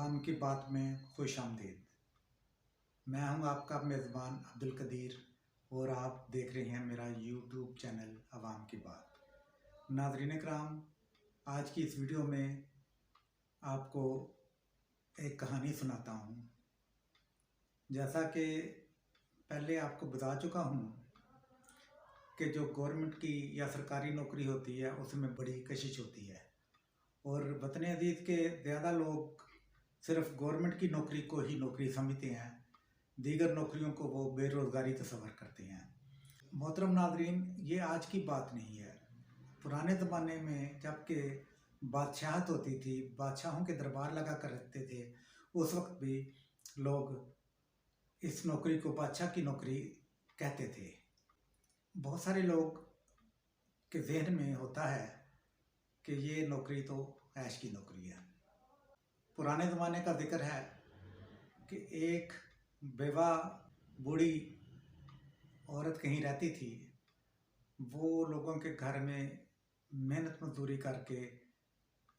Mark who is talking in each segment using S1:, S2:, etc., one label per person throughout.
S1: अवाम की बात में खुशामदीद। मैं हूं आपका मेज़बान अब्दुल कदीर और आप देख रहे हैं मेरा यूट्यूब चैनल अवाम की बात। नाज़रीन कराम, आज की इस वीडियो में आपको एक कहानी सुनाता हूं। जैसा कि पहले आपको बता चुका हूं कि जो गवर्नमेंट की या सरकारी नौकरी होती है उसमें बड़ी कशिश होती है और वतन अजीज़ के ज़्यादा लोग सिर्फ गवर्नमेंट की नौकरी को ही नौकरी समझते हैं, दीगर नौकरियों को वो बेरोज़गारी तस्वर करते हैं। मोहतरम नाज़रीन, ये आज की बात नहीं है। पुराने ज़माने में जबकि बादशाहत होती थी, बादशाहों के दरबार लगा कर रखते थे, उस वक्त भी लोग इस नौकरी को बादशाह की नौकरी कहते थे। बहुत सारे लोग के जहन में होता है कि ये नौकरी तो ऐश की नौकरी है। पुराने ज़माने का जिक्र है कि एक बेवा बूढ़ी औरत कहीं रहती थी। वो लोगों के घर में मेहनत मजदूरी करके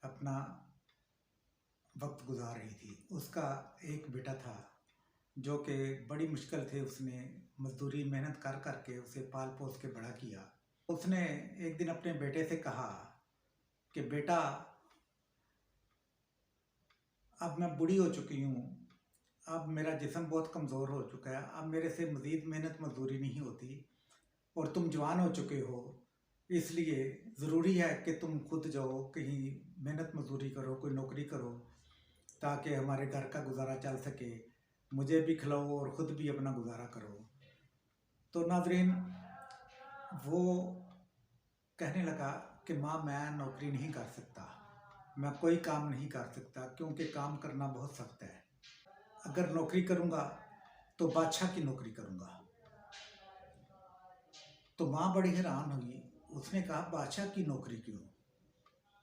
S1: अपना वक्त गुजार रही थी। उसका एक बेटा था जो कि बड़ी मुश्किल से उसने मजदूरी मेहनत कर करके उसे पाल पोस के बड़ा किया। उसने एक दिन अपने बेटे से कहा कि बेटा, अब मैं बूढ़ी हो चुकी हूँ, अब मेरा जिस्म बहुत कमज़ोर हो चुका है, अब मेरे से मज़ीद मेहनत मजदूरी नहीं होती और तुम जवान हो चुके हो, इसलिए ज़रूरी है कि तुम खुद जाओ कहीं मेहनत मजदूरी करो, कोई नौकरी करो ताकि हमारे घर का गुजारा चल सके, मुझे भी खिलाओ और ख़ुद भी अपना गुजारा करो। तो नाज़रीन, वो कहने लगा कि माँ, मैं नौकरी नहीं कर सकता, मैं कोई काम नहीं कर सकता क्योंकि काम करना बहुत सख्त है। अगर नौकरी करूँगा तो बादशाह की नौकरी करूँगा। तो माँ बड़ी हैरान हुई। उसने कहा, बादशाह की नौकरी क्यों?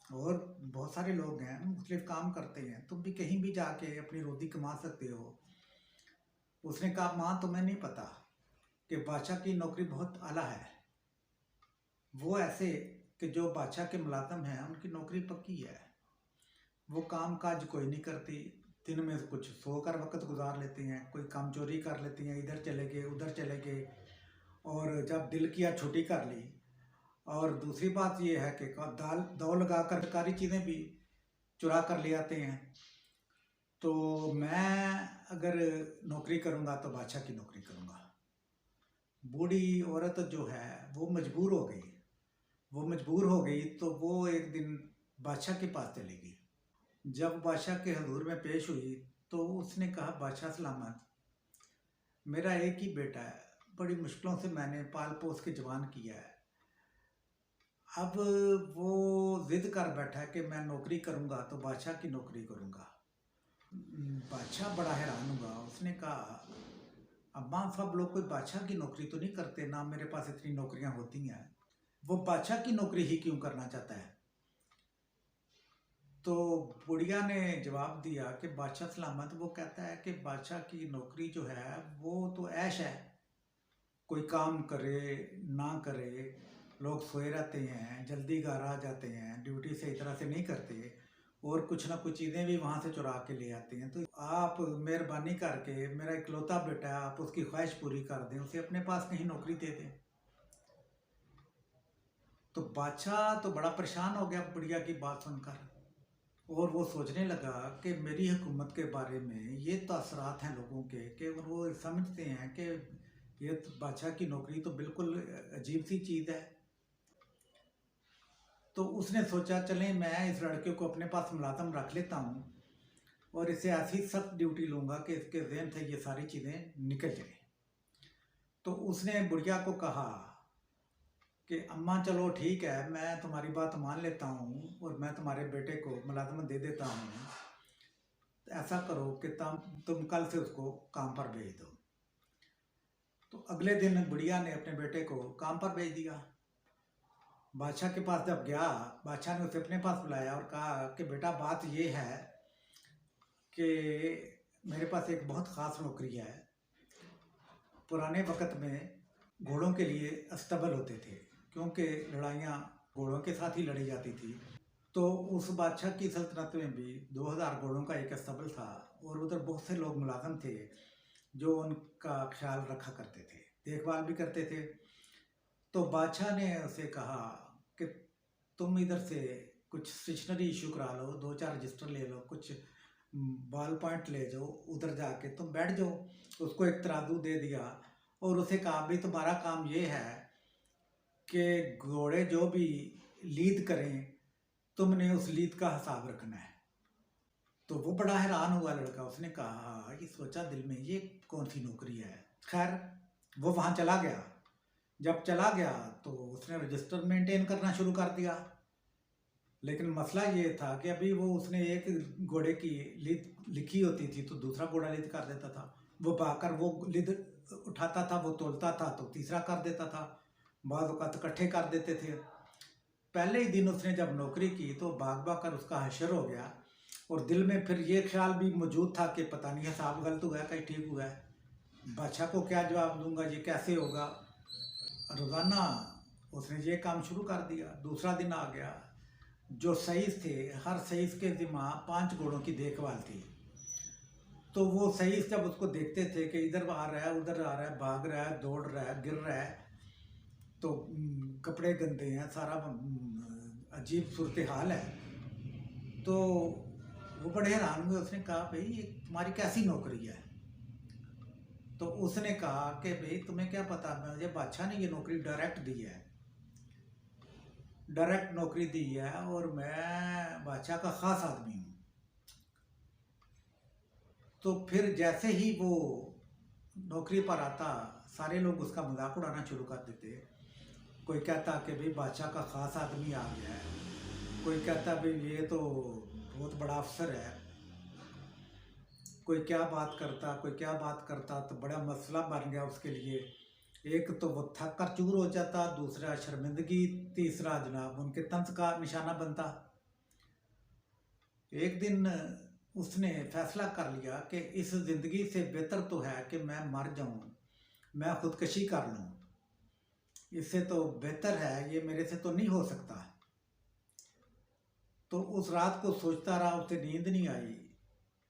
S1: और बहुत सारे लोग हैं मुख्तलिफ काम करते हैं, तुम भी कहीं भी जाके अपनी रोटी कमा सकते हो। उसने कहा, माँ तुम्हें नहीं पता कि बादशाह की नौकरी बहुत आला है। वो ऐसे कि जो बादशाह के मुलाज़िम हैं उनकी नौकरी पक्की है। वो काम काज कोई नहीं करती, दिन में कुछ सोकर वक्त गुजार लेते हैं, कोई काम चोरी कर लेती हैं, इधर चले गए उधर चले गए, और जब दिल किया छुट्टी कर ली। और दूसरी बात ये है कि दौ लगा कर सरकारी चीज़ें भी चुरा कर ले आते हैं। तो मैं अगर नौकरी करूँगा तो बादशाह की नौकरी करूँगा। बूढ़ी औरत जो है वो मजबूर हो गई। तो वो एक दिन बादशाह के पास चली गई। जब बादशाह के हजूर में पेश हुई तो उसने कहा, बादशाह सलामत, मेरा एक ही बेटा है, बड़ी मुश्किलों से मैंने पाल पोस के जवान किया है। अब वो ज़िद कर बैठा है कि मैं नौकरी करूँगा तो बादशाह की नौकरी करूँगा। बादशाह बड़ा हैरान हुआ। उसने कहा, अम्मा, सब लोग कोई बादशाह की नौकरी तो नहीं करते, ना मेरे पास इतनी नौकरियाँ होती हैं, वो बादशाह की नौकरी ही क्यों करना चाहता है? तो बुढ़िया ने जवाब दिया कि बादशाह सलामत, वो कहता है कि बादशाह की नौकरी जो है वो तो ऐश है, कोई काम करे ना करे, लोग सोए रहते हैं, जल्दी घर आ जाते हैं, ड्यूटी सही तरह से नहीं करते और कुछ ना कुछ चीज़ें भी वहाँ से चुरा के ले आते हैं। तो आप मेहरबानी करके, मेरा इकलौता बेटा है, आप उसकी ख्वाहिश पूरी कर दें, उसे अपने पास कहीं नौकरी दे दें। तो बादशाह तो बड़ा परेशान हो गया बुढ़िया की बात सुनकर, और वो सोचने लगा कि मेरी हुकूमत के बारे में ये तासरात हैं लोगों के कि वो समझते हैं कि ये बादशाह की नौकरी तो बिल्कुल अजीब सी चीज़ है। तो उसने सोचा, चलें मैं इस लड़के को अपने पास मुलाज़िम रख लेता हूँ और इसे ऐसी सख्त ड्यूटी लूँगा कि इसके ज़हन से ये सारी चीज़ें निकल जाएँ। तो उसने बुढ़िया को कहा कि अम्मा, चलो ठीक है, मैं तुम्हारी बात मान लेता हूँ और मैं तुम्हारे बेटे को मुलाज़मत दे देता हूँ। ऐसा करो कि तुम कल से उसको काम पर भेज दो। तो अगले दिन बुढ़िया ने अपने बेटे को काम पर भेज दिया। बादशाह के पास जब गया, बादशाह ने उसे अपने पास बुलाया और कहा कि बेटा, बात ये है कि मेरे पास एक बहुत ख़ास नौकरी है। पुराने वक़्त में घोड़ों के लिए अस्तबल होते थे क्योंकि लड़ाइयाँ घोड़ों के साथ ही लड़ी जाती थी। तो उस बादशाह की सल्तनत में भी 2000 घोड़ों का एक अस्तबल था, और उधर बहुत से लोग मुलाजम थे जो उनका ख्याल रखा करते थे, देखभाल भी करते थे। तो बादशाह ने उसे कहा कि तुम इधर से कुछ स्टेशनरी इशू करा लो, 2-4 रजिस्टर ले लो, कुछ बॉल पॉइंट ले जाओ, उधर जाके तुम बैठ जाओ। उसको एक तराजू दे दिया और उसे कहा भाई तुम्हारा काम ये है कि घोड़े जो भी लीद करें तुमने उस लीद का हिसाब रखना है। तो वो बड़ा हैरान हुआ लड़का, उसने कहा, ये सोचा दिल में ये कौन सी नौकरी है। खैर वो वहाँ चला गया। जब चला गया तो उसने रजिस्टर मेंटेन करना शुरू कर दिया, लेकिन मसला ये था कि अभी वो उसने एक घोड़े की लीद लिखी होती थी तो दूसरा घोड़ा लीद कर देता था, वो पाकर वो लीद उठाता था, वो तोलता था तो तीसरा कर देता था, बाद औक़ात इकट्ठे कर देते थे। पहले ही दिन उसने जब नौकरी की तो भाग भाग कर उसका हशर हो गया, और दिल में फिर ये ख्याल भी मौजूद था कि पता नहीं हिसाब गलत हुआ है कहीं ठीक हुआ है, बादशाह को क्या जवाब दूंगा, ये कैसे होगा। रोज़ाना उसने ये काम शुरू कर दिया। दूसरा दिन आ गया, जो सईस थे हर सईस के ज़िम्मा 5 घोड़ों की देखभाल थी। तो वो सईस जब उसको देखते थे कि इधर आ रहा है उधर आ रहा है, भाग रहा है, दौड़ रहा है, गिर रहा है, तो कपड़े गंदे हैं, सारा अजीब सूरत हाल है, तो वो बड़े हैरान हुए। उसने कहा भाई ये तुम्हारी कैसी नौकरी है। तो उसने कहा कि भाई तुम्हें क्या पता, मुझे बादशाह ने ये नौकरी डायरेक्ट दी है, डायरेक्ट नौकरी दी है, और मैं बादशाह का ख़ास आदमी हूँ। तो फिर जैसे ही वो नौकरी पर आता सारे लोग उसका मजाक उड़ाना शुरू कर देते। कोई कहता कि भाई बादशाह का ख़ास आदमी आ गया है, कोई कहता भाई ये तो बहुत बड़ा अफसर है, कोई क्या बात करता, कोई क्या बात करता, तो बड़ा मसला बन गया उसके लिए। एक तो वो थक कर चूर हो जाता, दूसरा शर्मिंदगी, तीसरा जनाब उनके तंज का निशाना बनता। एक दिन उसने फैसला कर लिया कि इस ज़िंदगी से बेहतर तो है कि मैं मर जाऊं, मैं खुदकशी कर लूं, इससे तो बेहतर है, ये मेरे से तो नहीं हो सकता। तो उस रात को सोचता रहा, उसे नींद नहीं आई।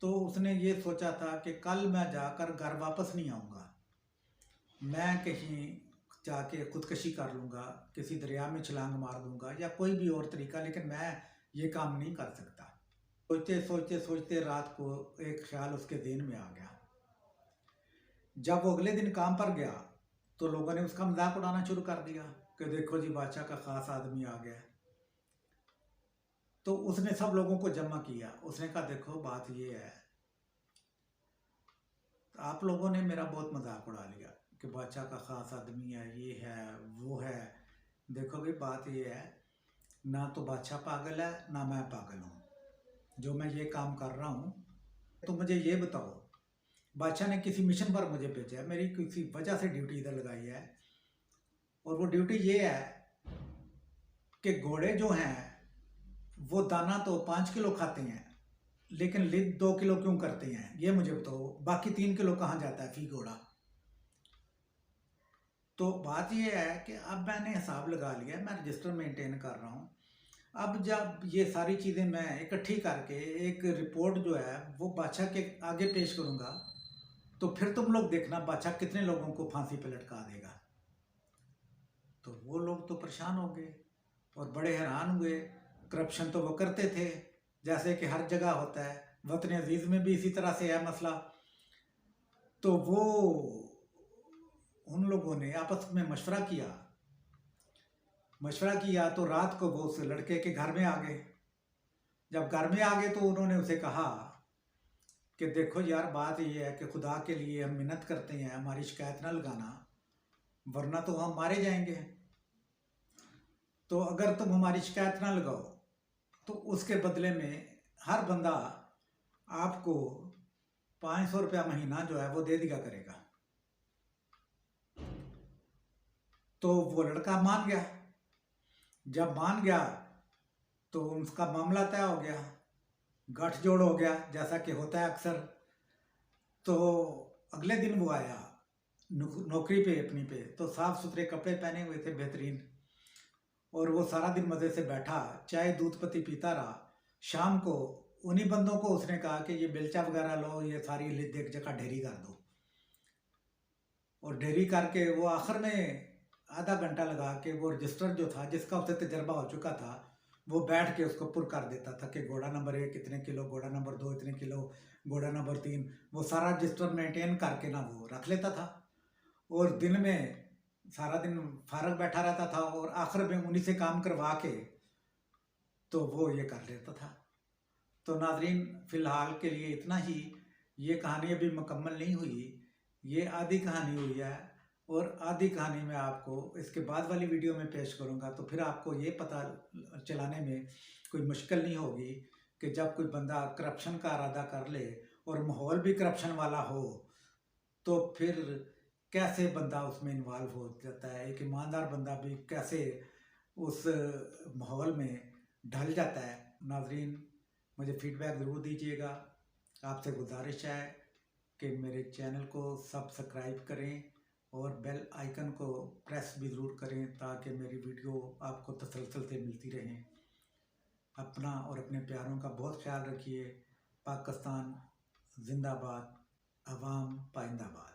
S1: तो उसने ये सोचा था कि कल मैं जाकर घर वापस नहीं आऊँगा, मैं कहीं जाके खुदकशी कर लूँगा, किसी दरिया में छलांग मार दूँगा या कोई भी और तरीका, लेकिन मैं ये काम नहीं कर सकता। सोचते सोचते सोचते रात को एक ख्याल उसके दिल में आ गया। जब वो अगले दिन काम पर गया तो लोगों ने उसका मजाक उड़ाना शुरू कर दिया कि देखो जी बादशाह का ख़ास आदमी आ गया। तो उसने सब लोगों को जमा किया, उसने कहा देखो बात ये है, आप लोगों ने मेरा बहुत मजाक उड़ा लिया कि बादशाह का ख़ास आदमी है, ये है वो है। देखो भाई बात ये है, ना तो बादशाह पागल है ना मैं पागल हूँ, जो मैं ये काम कर रहा हूँ। तो मुझे ये बताओ, बादशाह ने किसी मिशन पर मुझे भेजा है, मेरी किसी वजह से ड्यूटी इधर लगाई है, और वो ड्यूटी ये है कि घोड़े जो हैं वो दाना तो 5 किलो खाते हैं, लेकिन लिद 2 किलो क्यों करते हैं, ये मुझे बताओ, बाकी 3 किलो कहाँ जाता है फी घोड़ा। तो बात ये है कि अब मैंने हिसाब लगा लिया, मैं रजिस्टर मेंटेन कर रहा हूँ। अब जब ये सारी चीज़ें मैं इकट्ठी करके एक रिपोर्ट जो है वो बादशाह के आगे पेश करूँगा, तो फिर तुम लोग देखना बादशाह कितने लोगों को फांसी पे लटका देगा। तो वो लोग तो परेशान हो गए और बड़े हैरान हुए। करप्शन तो वो करते थे जैसे कि हर जगह होता है, वतन अजीज़ में भी इसी तरह से है मसला। तो वो उन लोगों ने आपस में मशवरा किया तो रात को वो उस लड़के के घर में आ गए। जब घर में आ गए तो उन्होंने उसे कहा कि देखो यार बात ये है कि खुदा के लिए हम मिन्नत करते हैं, हमारी शिकायत ना लगाना, वरना तो हम मारे जाएंगे। तो अगर तुम हमारी शिकायत ना लगाओ तो उसके बदले में हर बंदा आपको 500 रुपया महीना जो है वो दे दिया करेगा। तो वो लड़का मान गया। जब मान गया तो उसका मामला तय हो गया, गठजोड़ हो गया जैसा कि होता है अक्सर। तो अगले दिन वो आया नौकरी पे अपनी पे, तो साफ़ सुथरे कपड़े पहने हुए थे बेहतरीन, और वो सारा दिन मज़े से बैठा, चाय दूध पत्ती पीता रहा। शाम को उन्हीं बंदों को उसने कहा कि ये बेलचा वगैरह लो, ये सारी लिद एक जगह ढेरी कर दो। और ढेरी करके वो आखिर में आधा घंटा लगा के वो रजिस्टर जो था, जिसका उसे तजर्बा हो चुका था, वो बैठ के उसको पुर कर देता था कि घोड़ा नंबर 1 इतने किलो, घोड़ा नंबर 2 इतने किलो, घोड़ा नंबर 3, वो सारा रजिस्टर मेंटेन करके ना वो रख लेता था। और दिन में सारा दिन फारग बैठा रहता था और आखिर में उन्हीं से काम करवा के तो वो ये कर लेता था। तो नाजरीन, फ़िलहाल के लिए इतना ही। ये कहानी अभी मुकम्मल नहीं हुई, ये आधी कहानी हुई है, और आधी कहानी मैं आपको इसके बाद वाली वीडियो में पेश करूँगा। तो फिर आपको ये पता चलाने में कोई मुश्किल नहीं होगी कि जब कोई बंदा करप्शन का इरादा कर ले और माहौल भी करप्शन वाला हो, तो फिर कैसे बंदा उसमें इन्वॉल्व हो जाता है। एक ईमानदार बंदा भी कैसे उस माहौल में ढल जाता है। नाजरीन, मुझे फीडबैक ज़रूर दीजिएगा। आपसे गुजारिश है कि मेरे चैनल को सब्सक्राइब करें और बेल आइकन को प्रेस भी ज़रूर करें, ताकि मेरी वीडियो आपको तसलसल से मिलती रहें। अपना और अपने प्यारों का बहुत ख्याल रखिए। पाकिस्तान जिंदाबाद, अवाम पाइंदाबाद।